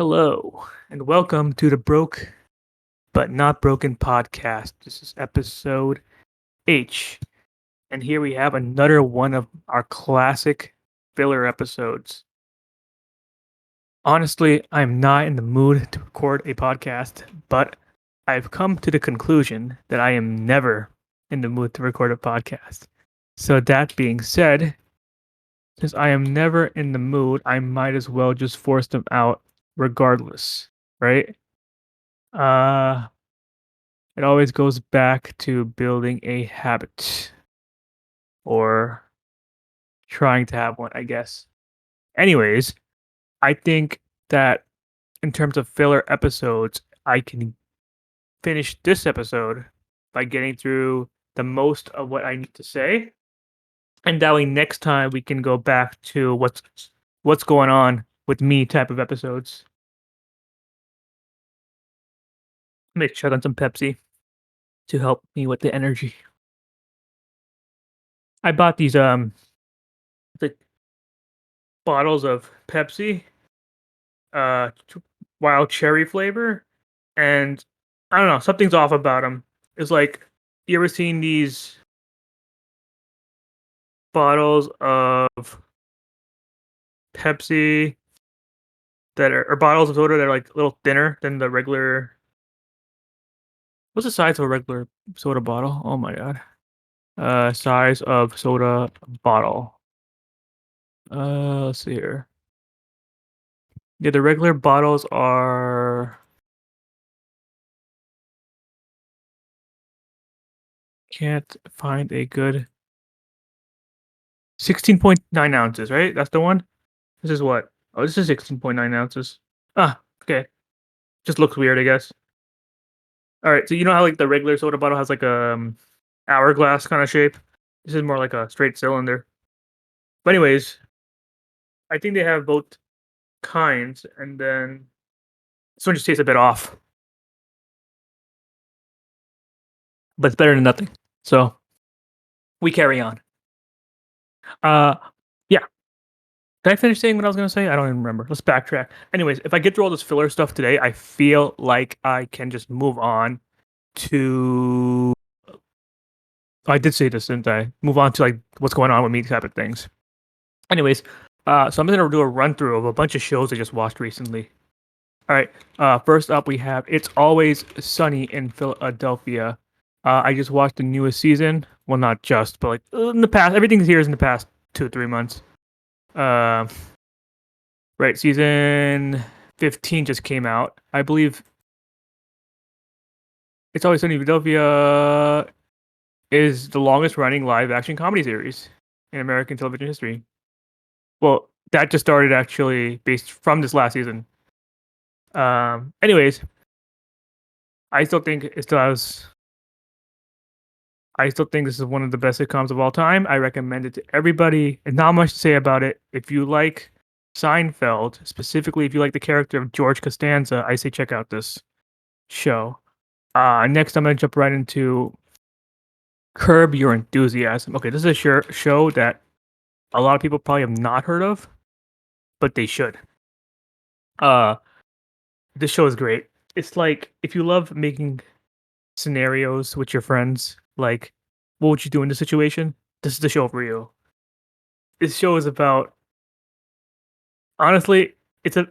Hello, and welcome to the Broke But Not Broken podcast. This is episode H, and here we have another one of our classic filler episodes. Honestly, I'm not in the mood to record a podcast, but I've come to the conclusion that I am never in the mood to record a podcast. So, that being said, since I am never in the mood, I might as well just force them out regardless, right? Uh, It always goes back to building a habit or trying to have one, I guess. Anyways, I think that in terms of filler episodes, I can finish this episode by getting through the most of what I need to say. And that way next time we can go back to what's going on with me type of episodes. Let me chug on some Pepsi to help me with the energy. I bought these the bottles of Pepsi wild cherry flavor, and I don't know, something's off about them. It's like, you ever seen these bottles of Pepsi that are or bottles of soda that are like a little thinner than the regular? What's the size of a regular soda bottle? Oh my god. Size of soda bottle. Let's see here. Yeah, the regular bottles are can't find a good 16.9 ounces, right? That's the one? This is what? Oh, this is 16.9 ounces. Ah, okay. Just looks weird, I guess. All right, so you know how like the regular soda bottle has like a hourglass kind of shape? This is more like a straight cylinder. But anyways, I think they have both kinds, and then this one just tastes a bit off, but it's better than nothing. So we carry on. Uh, yeah. Did I finish saying what I was gonna say? I don't even remember. Let's backtrack. Anyways, if I get through all this filler stuff today, I feel like I can just move on to. I did say this, didn't I? Move on to like what's going on with me type of things. Anyways, so I'm gonna do a run through of a bunch of shows I just watched recently. All right. First up, we have It's Always Sunny in Philadelphia. I just watched the newest season. Well, not just, but like in the past, everything here is in the past 2 or 3 months. Uh, right. Season 15 just came out. I believe It's Always Sunny in Philadelphia is the longest running live action comedy series in American television history. Well, that just started actually based from this last season. Anyways, I still think it still has. I still think this is one of the best sitcoms of all time. I recommend it to everybody, and not much to say about it. If you like Seinfeld, specifically if you like the character of George Costanza, I say check out this show. Next, I'm gonna jump right into Curb Your Enthusiasm. Okay, this is a show that a lot of people probably have not heard of, but they should. Uh, this show is great. It's like if you love making scenarios with your friends, like what would you do in this situation? This is the show for you. This show is about honestly, it's a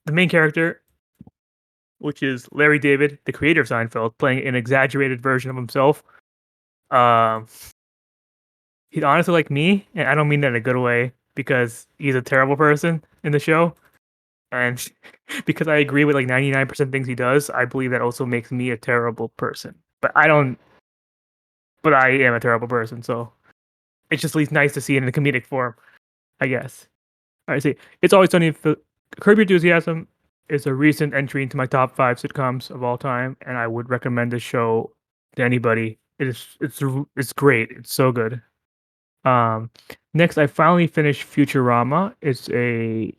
the main character, which is Larry David, the creator of Seinfeld, playing an exaggerated version of himself. Um, he's honestly like me, and I don't mean that in a good way because he's a terrible person in the show. And because I agree with like 99% things he does, I believe that also makes me a terrible person. But I am a terrible person, so it's just at least nice to see it in a comedic form, I guess. All right, see, it's always sunny. Curb Your Enthusiasm is a recent entry into my top 5 sitcoms of all time, and I would recommend this show to anybody. It's great. It's so good. Um, Next, I finally finished Futurama. It's a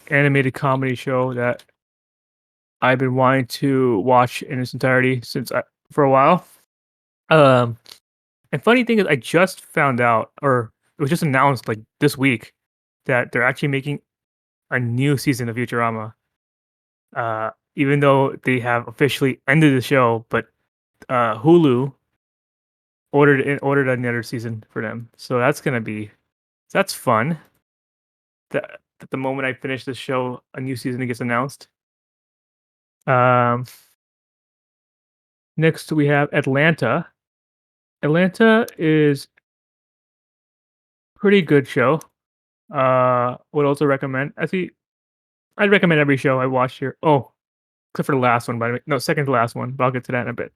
animated comedy show that I've been wanting to watch in its entirety for a while. Um, and funny thing is, I just found out, or it was just announced like this week, that they're actually making a new season of Futurama. Even though they have officially ended the show, but Hulu ordered another season for them. So that's fun. That at the moment I finish the show, a new season gets announced. Um, Next we have Atlanta. Atlanta is pretty good show. Would also recommend. I'd recommend every show I watch here. Oh, except for the last one, by the way. No, second to last one, but I'll get to that in a bit.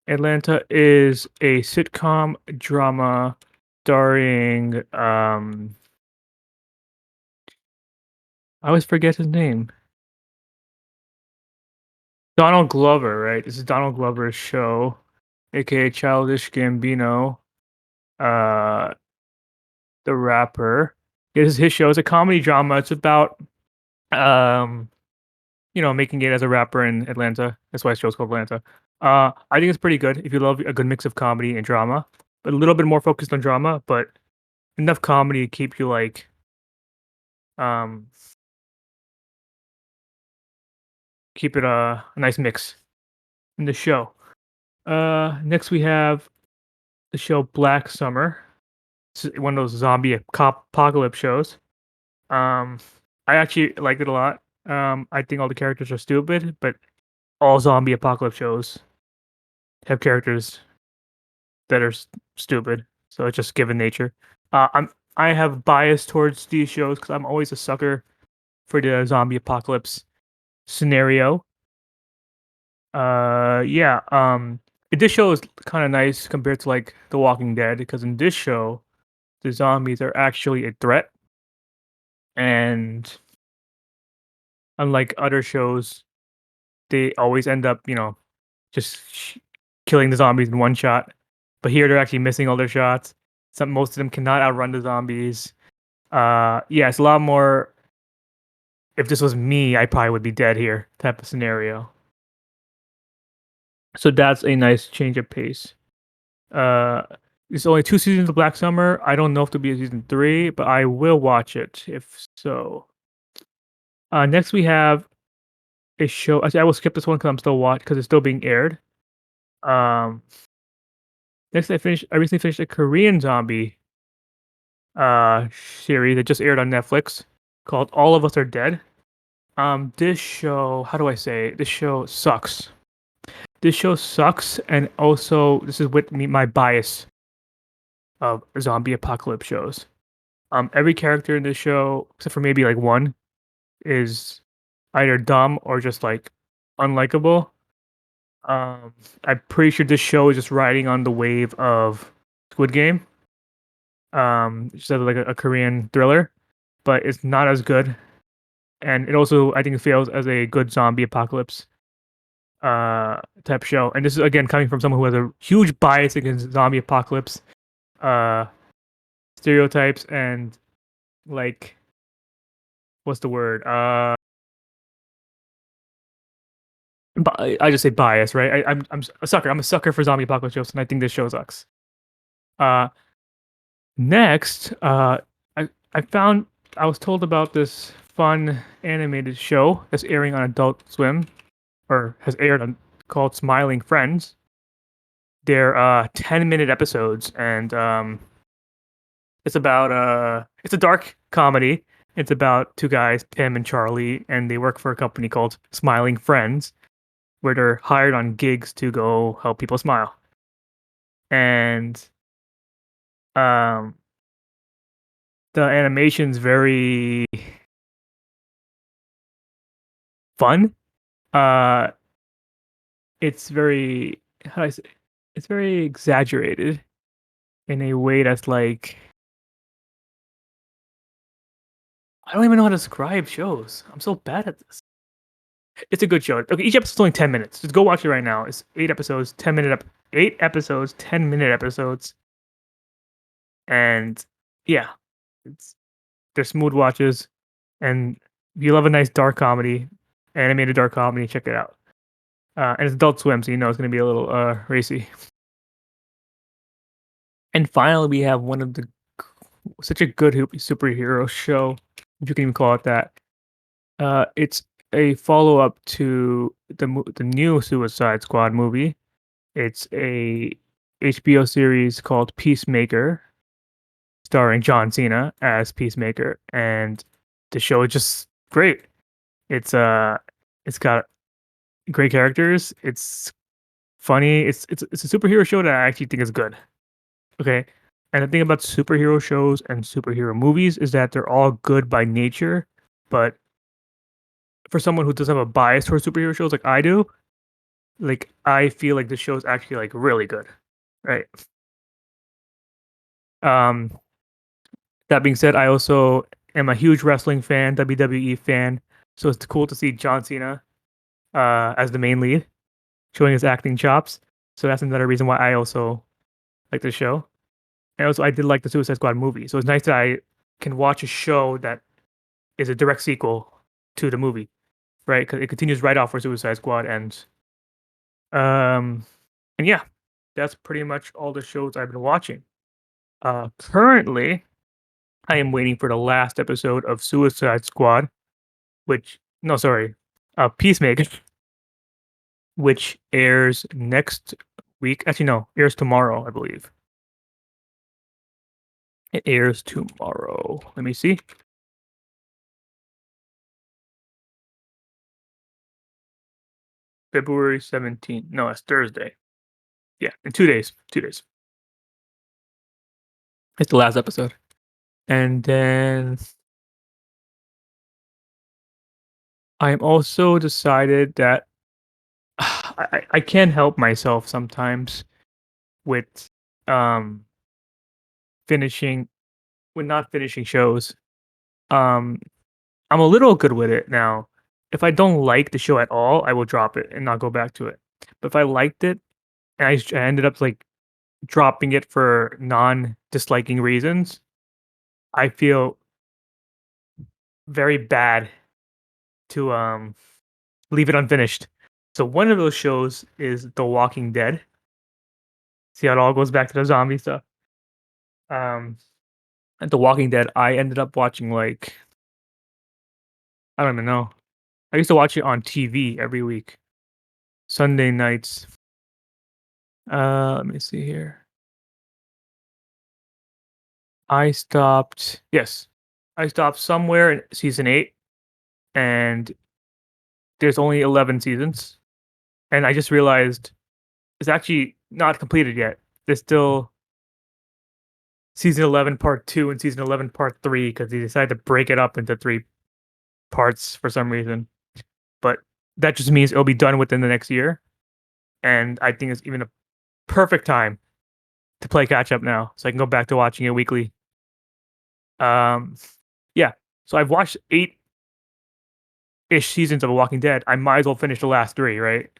Atlanta is a sitcom drama starring I always forget his name. Donald Glover, right? This is Donald Glover's show, aka Childish Gambino, uh, the rapper. This is his show. It's a comedy drama. It's about um, making it as a rapper in Atlanta. That's why the show's called Atlanta. I think it's pretty good if you love a good mix of comedy and drama, but a little bit more focused on drama, but enough comedy to keep you um keep it a nice mix in the show. Next we have the show Black Summer. It's one of those zombie apocalypse shows. Um, I actually liked it a lot. I think all the characters are stupid, but all zombie apocalypse shows have characters that are stupid. So it's just given nature. I have bias towards these shows because I'm always a sucker for the zombie apocalypse scenario. Yeah. This show is kind of nice compared to like The Walking Dead because in this show, the zombies are actually a threat, and unlike other shows, they always end up, just killing the zombies in one shot. But here they're actually missing all their shots. Most of them cannot outrun the zombies. Yeah, it's a lot more. If this was me, I probably would be dead here. Type of scenario. So that's a nice change of pace. Uh, it's only 2 seasons of Black Summer. I don't know if there'll be a season 3, but I will watch it if so. Next we have a show. I will skip this one because I'm still watching because it's still being aired. Um, Next I recently finished a Korean zombie series that just aired on Netflix called All of Us Are Dead. This show, how do I say it? This show sucks. This show sucks, and also this is with me my bias of zombie apocalypse shows. Every character in this show, except for maybe like one, is either dumb or just like unlikable. I'm pretty sure this show is just riding on the wave of Squid Game. Just like a Korean thriller, but it's not as good. And it also, I think, fails as a good zombie apocalypse type show. And this is again coming from someone who has a huge bias against zombie apocalypse uh stereotypes and like what's the word? I just say bias, right? I'm a sucker. I'm a sucker for zombie apocalypse shows, and I think this show sucks. Uh, Next, I found I was told about this fun animated show that's airing on Adult Swim, or has aired on called Smiling Friends. They're 10-minute episodes, and it's a dark comedy. It's about two guys, Tim and Charlie, and they work for a company called Smiling Friends, where they're hired on gigs to go help people smile. And um, the animation's very fun. Uh, it's very how do I say? It's very exaggerated in a way that's like I don't even know how to describe shows. I'm so bad at this. It's a good show. Okay, each episode's only 10 minutes. Just go watch it right now. It's 8 episodes, 10 minute, 8 episodes, 10-minute episodes, and yeah, it's they're smooth watches. And if you love a nice dark comedy, animated dark comedy, check it out. And it's Adult Swim, so you know it's going to be a little racy. And finally, we have one of the such a good superhero show. if you can even call it that. It's a follow up to the new Suicide Squad movie. It's a HBO series called Peacemaker, starring John Cena as Peacemaker, and the show is just great. It's it's got great characters. It's funny. It's a superhero show that I actually think is good. Okay. And the thing about superhero shows and superhero movies is that they're all good by nature, but for someone who doesn't have a bias towards superhero shows like I do, like I feel like the show is actually like really good, right? Um, that being said, I also am a huge wrestling fan, WWE fan, so it's cool to see John Cena as the main lead, showing his acting chops. So that's another reason why I also like the show. And also, I did like the Suicide Squad movie, so it's nice that I can watch a show that is a direct sequel to the movie, right? Because it continues right off where Suicide Squad ends. Um, and yeah, that's pretty much all the shows I've been watching. Currently, I am waiting for the last episode of Suicide Squad, which no, sorry, Peacemaker, which airs next week. Actually, no, airs tomorrow, I believe. It airs tomorrow. Let me see. February 17th. No, it's Thursday. Yeah, in 2 days. 2 days. It's the last episode. And then I'm also decided that I can't help myself sometimes with um finishing with not finishing shows. Um I'm a little good with it now. If I don't like the show at all, I will drop it and not go back to it. But if I liked it and I ended up like dropping it for non-disliking reasons, I feel very bad to leave it unfinished. So one of those shows is The Walking Dead. See how it all goes back to the zombie stuff. Um, and The Walking Dead, I ended up watching like I don't even know. I used to watch it on TV every week, Sunday nights. Let me see here. Yes, I stopped somewhere in season 8, and there's only 11 seasons. And I just realized it's actually not completed yet. There's still season 11 part 2 and season 11 part 3 because they decided to break it up into 3 parts for some reason. But that just means it'll be done within the next year. And I think it's even a perfect time to play catch up now so I can go back to watching it weekly. Um, yeah. So I've watched 8-ish seasons of Walking Dead. I might as well finish the last 3, right?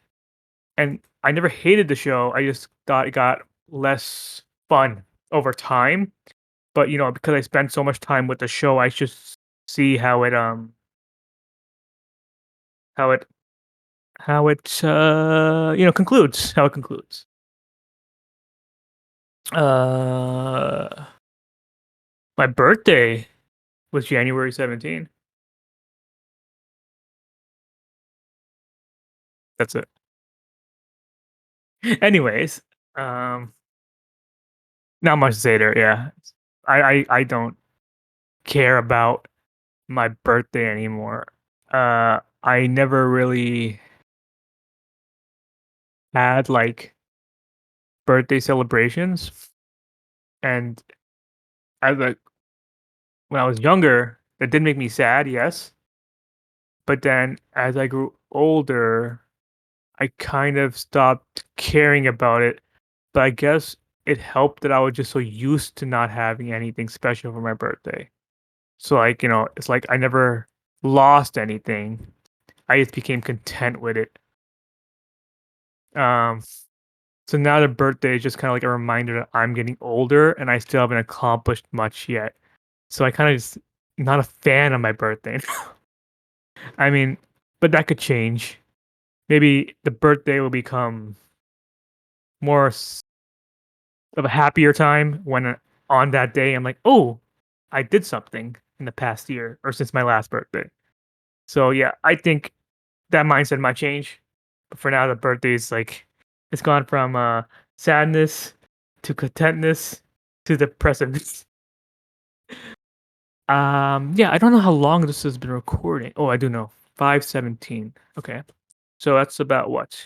And I never hated the show. I just thought it got less fun over time. But because I spent so much time with the show, I should see how it concludes. How it concludes. Uh, my birthday was January 17th. That's it. Anyways, um, not much to say there. Yeah, I don't care about my birthday anymore. I never really had like birthday celebrations, and I like when I was younger, that did make me sad, yes. But then as I grew older, I kind of stopped caring about it. But I guess it helped that I was just so used to not having anything special for my birthday. So like, it's like I never lost anything. I just became content with it. Um, so now the birthday is just kind of like a reminder that I'm getting older and I still haven't accomplished much yet. So I kind of just not a fan of my birthday. I mean, but that could change. Maybe the birthday will become more of a happier time when on that day I'm like, oh, I did something in the past year or since my last birthday. So yeah, I think that mindset might change. But for now, the birthday's like it's gone from sadness to contentness to depressiveness. Yeah, I don't know how long this has been recording. Oh, I do know. 5:17. Okay. So that's about what?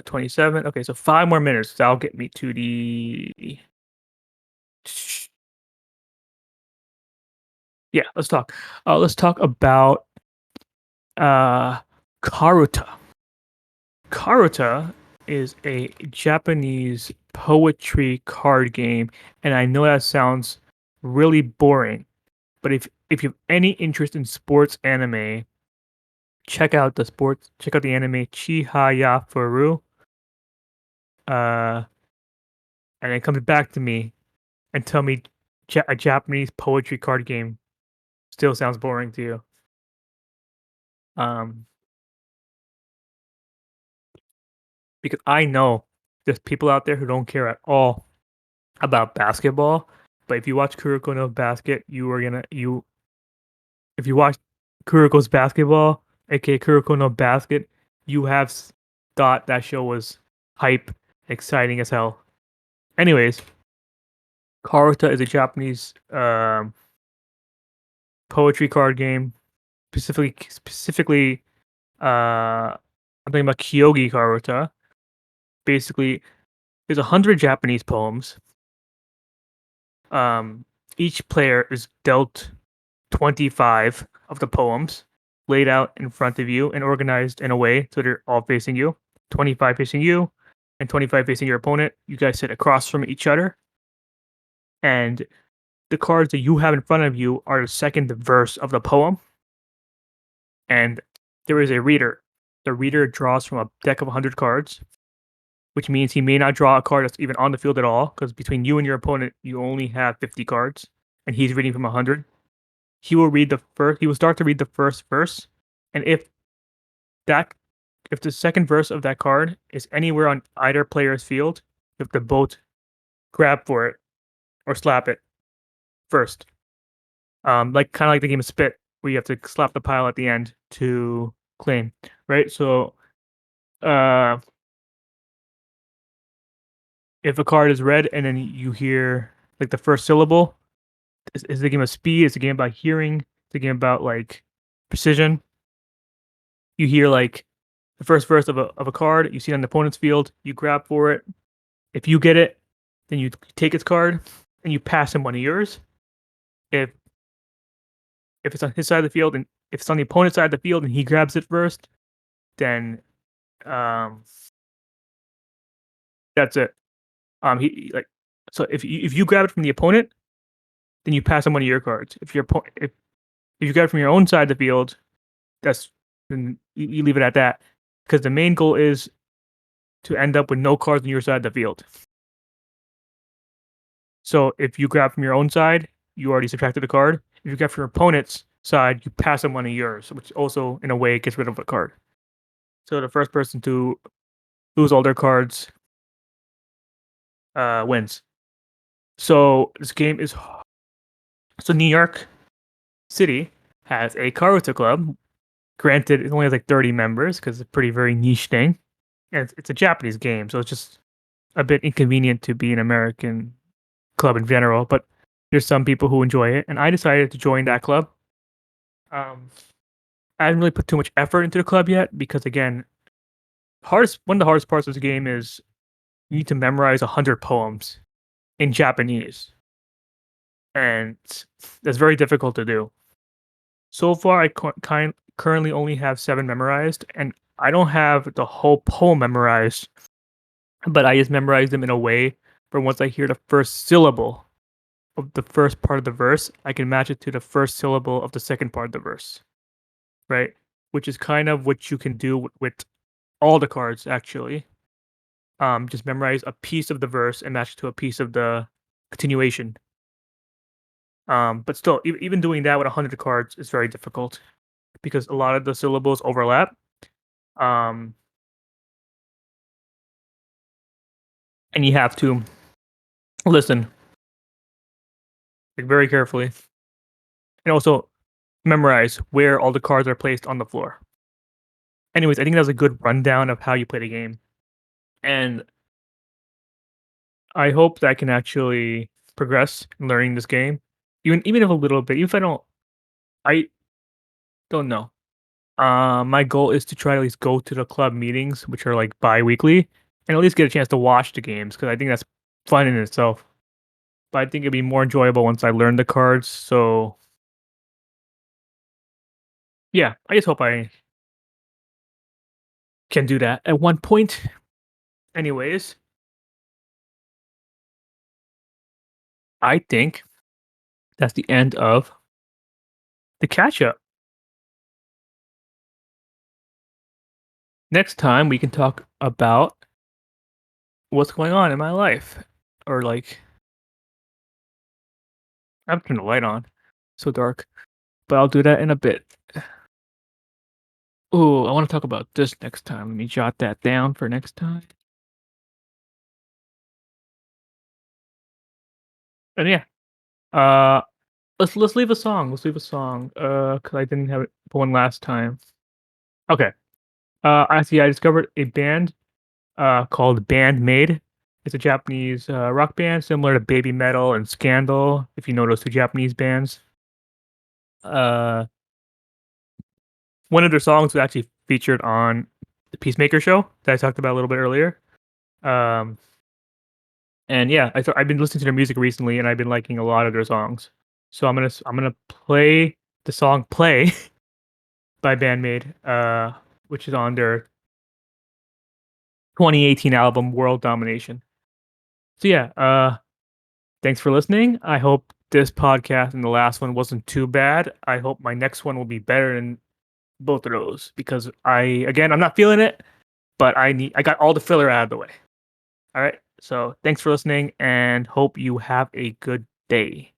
27. Okay, so 5 more minutes. That'll get me to the Yeah, let's talk. Let's talk about uh Karuta. Karuta is a Japanese poetry card game, and I know that sounds really boring, but if you have any interest in sports anime, check out the anime Chihaya Furu. Uh and then come back to me and tell me a Japanese poetry card game still sounds boring to you. Um because I know there's people out there who don't care at all about basketball, but if you watch Kuroko no Basket, you if you watch Kuroko's Basketball, aka Kuroko no Basket, you have thought that show was hype, exciting as hell. Anyways, Karuta is a Japanese poetry card game. Specifically, I'm thinking about Kyogi Karuta. Basically, there's 100 Japanese poems. Um, each player is dealt 25 of the poems laid out in front of you and organized in a way so they're all facing you. 25 facing you and 25 facing your opponent. You guys sit across from each other, and the cards that you have in front of you are the second verse of the poem, and there is a reader. The reader draws from a deck of 100 cards, which means he may not draw a card that's even on the field at all, because between you and your opponent, you only have 50 cards, and he's reading from 100. He will start to read the first verse, and that if the second verse of that card is anywhere on either player's field, you have to both grab for it or slap it first. Like kind of like the game of Spit, where you have to slap the pile at the end to claim, right? So, uh, if a card is read and then you hear like the first syllable, is the game of speed? It's a game about hearing. It's a game about like precision. You hear like the first verse of a card, you see it on the opponent's field, you grab for it. If you get it, then you take its card and you pass him one of yours. If if it's on his side of the field and if it's on the opponent's side of the field and he grabs it first, then um that's it. He like so if you grab it from the opponent, then you pass him one of your cards. If you grab it from your own side of the field, that's then you leave it at that because the main goal is to end up with no cards on your side of the field. So if you grab from your own side, you already subtracted a card. If you grab from your opponent's side, you pass them one of yours, which also in a way gets rid of a card. So the first person to lose all their cards wins. So this game is so New York City has a Karuta club. Granted, it only has like 30 members because it's a pretty very niche thing, and it's a Japanese game, so it's just a bit inconvenient to be an American club in general. But there's some people who enjoy it, and I decided to join that club. Um, I haven't really put too much effort into the club yet because again, hardest one of the hardest parts of the game is you need to memorize 100 poems in Japanese, and that's very difficult to do. So far, currently only have 7 memorized, and I don't have the whole poem memorized, but I just memorize them in a way where once I hear the first syllable of the first part of the verse, I can match it to the first syllable of the second part of the verse, right? Which is kind of what you can do with all the cards actually. Just memorize a piece of the verse and match it to a piece of the continuation. But still, even doing that with 100 cards is very difficult because a lot of the syllables overlap. Um, and you have to listen like very carefully, and also memorize where all the cards are placed on the floor. Anyways, I think that was a good rundown of how you play the game, and I hope that I can actually progress in learning this game, even if a little bit. Even if I don't know. My goal is to try to at least go to the club meetings, which are like bi-weekly, and at least get a chance to watch the games because I think that's fun in itself. But I think it'd be more enjoyable once I learn the cards. So yeah, I just hope I can do that at one point. Anyways, I think that's the end of the catch up. Next time we can talk about what's going on in my life. Or like I'm turning the light on. So dark. But I'll do that in a bit. Oh, I want to talk about this next time. Let me jot that down for next time. And yeah, uh, let's leave a song. Let's leave a song. Cause I didn't have it one last time. Okay. I discovered a band called BAND-MAID. It's a Japanese rock band similar to Baby Metal and Scandal. If you know those two Japanese bands. Uh, One of their songs was actually featured on the Peacemaker show that I talked about a little bit earlier. Um, and yeah, I've been listening to their music recently, and I've been liking a lot of their songs. So I'm gonna play the song "Play" by BAND-MAID, which is on their 2018 album World Domination. So yeah, thanks for listening. I hope this podcast and the last one wasn't too bad. I hope my next one will be better than both of those because I'm not feeling it, but I got all the filler out of the way. All right. So thanks for listening and hope you have a good day.